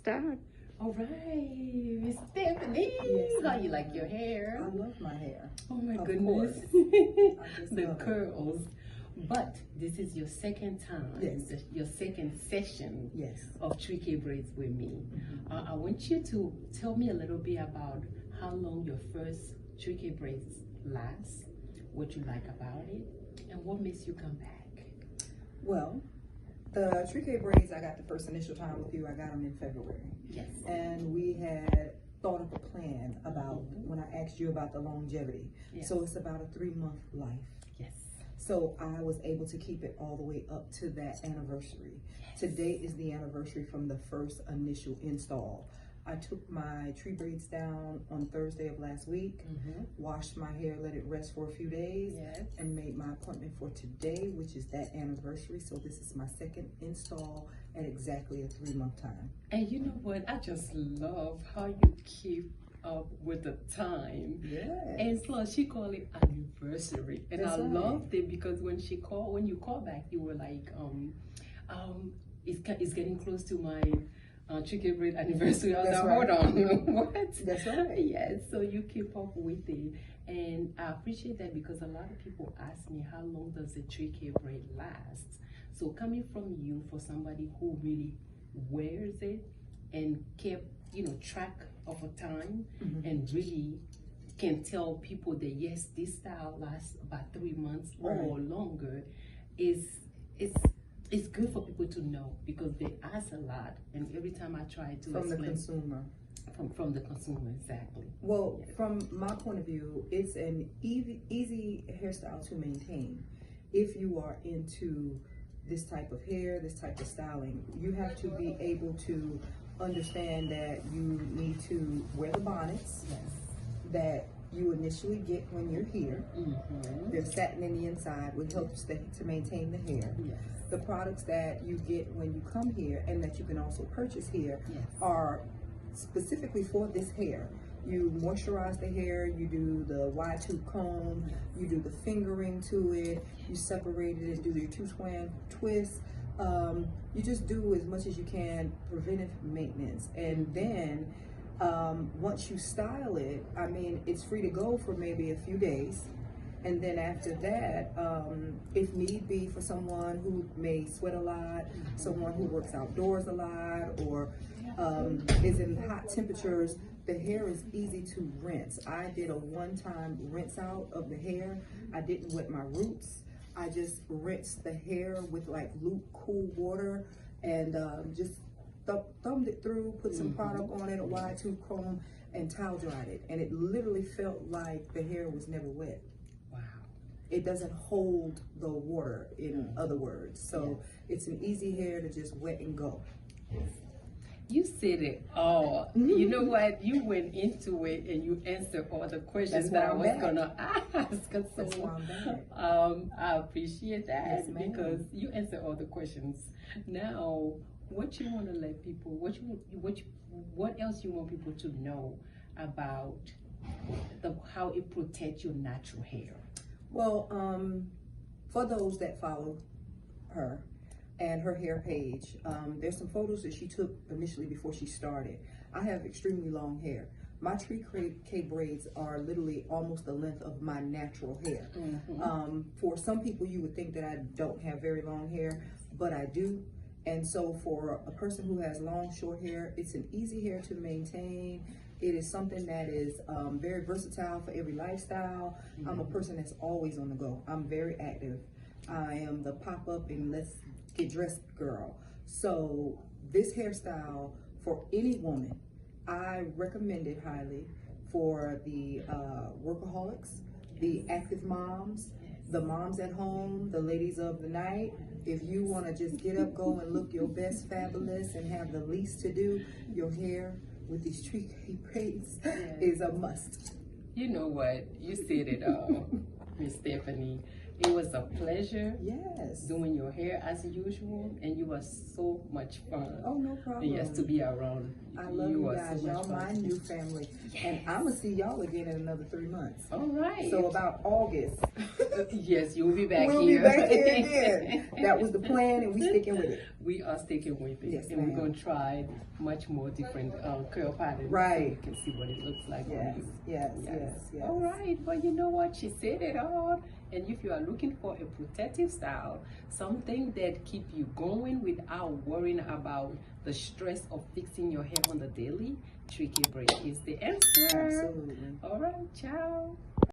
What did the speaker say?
start. All right, Miss Stephanie. Yes, how you like your hair? I love my hair. Oh my Of goodness. The love it. curls. But this is your second time, Yes. Your second session Yes. of K Braids with me. I want you to tell me a little bit about how long your first K Braids lasts, what you like about it, and what makes you come back. Well, the K Braids, I got the first initial time with you. I got them in February. Yes. And we had thought of a plan about when I asked you about the longevity. Yes. So it's about a 3-month life. Yes. So I was able to keep it all the way up to that anniversary. Yes. Today is the anniversary from the first initial install. I took my tree braids down on Thursday of last week, washed my hair, let it rest for a few days, Yes. and made my appointment for today, which is that anniversary. So this is my second install at exactly a 3-month time. And you know what? I just love how you keep up with the time. Yes. And plus, she called it anniversary, and That's I right. loved it because when you called back, you were like, it's getting close to my K Braid anniversary. I was That's like, hold right. on, what? That's right. Yes. So you keep up with it, and I appreciate that because a lot of people ask me how long does the K Braid last. So coming from you, for somebody who really wears it and kept track of a time and really can tell people that yes, this style lasts about 3 months or longer, it's good for people to know because they ask a lot, and every time I try to From the explain consumer. from the consumer, exactly. Well, from my point of view, it's an easy hairstyle to maintain. If you are into this type of hair, this type of styling, you have to be able to understand that you need to wear the bonnets that you initially get when you're here. They're satin in the inside, which helps to maintain the hair. Yes. The products that you get when you come here and that you can also purchase here are specifically for this hair. You moisturize the hair, you do the wide tooth comb, you do the fingering to it, you separate it and do your two-strand twist. You just do as much as you can preventive maintenance. And then once you style it, I mean, it's free to go for maybe a few days. And then after that, if need be for someone who may sweat a lot, someone who works outdoors a lot, or is in hot temperatures, the hair is easy to rinse. I did a one-time rinse out of the hair. I didn't wet my roots. I just rinsed the hair with like cool water and just thumbed it through, put some product on it, a wide tooth comb, and towel dried it. And it literally felt like the hair was never wet. Wow. It doesn't hold the water, in other words. So it's an easy hair to just wet and go. You said it all. You know what? You went into it and you answered all the questions that I was gonna ask. That's why So I appreciate that Yes, ma'am. because you answered all the questions. Now, what you want to let people? What else you want people to know about how it protects your natural hair? Well, for those that follow her and her hair page, there's some photos that she took initially before she started. I have extremely long hair. My K braids are literally almost the length of my natural hair. For some people, you would think that I don't have very long hair, but I do. And so for a person who has long, short hair, it's an easy hair to maintain. It is something that is very versatile for every lifestyle. I'm a person that's always on the go. I'm very active. I am the pop-up and let's get dressed girl. So this hairstyle for any woman, I recommend it highly for the workaholics, the active moms, the moms at home, the ladies of the night. If you want to just get up, go and look your best, fabulous, and have the least to do, your hair with these K braids is a must. You know what? You said it all, Miss Stephanie. It was a pleasure doing your hair as usual, and you were so much fun. Oh, no problem. Yes, to be around. I love you guys. So Y'all my new family. And I'm going to see y'all again in another 3 months. All right. So about August. Yes, you'll be back We'll here. be back here again. That was the plan, and we sticking with it. we are sticking with it. Yes, and we're ma'am. going to try much more different curl patterns. Right. So you can see what it looks like Yes, on you. yes. All right. Well, you know what? She said it all. And if you are looking for a protective style, something that keep you going without worrying about the stress of fixing your hair on the daily, 3K braid is the answer. Absolutely. All right. Ciao.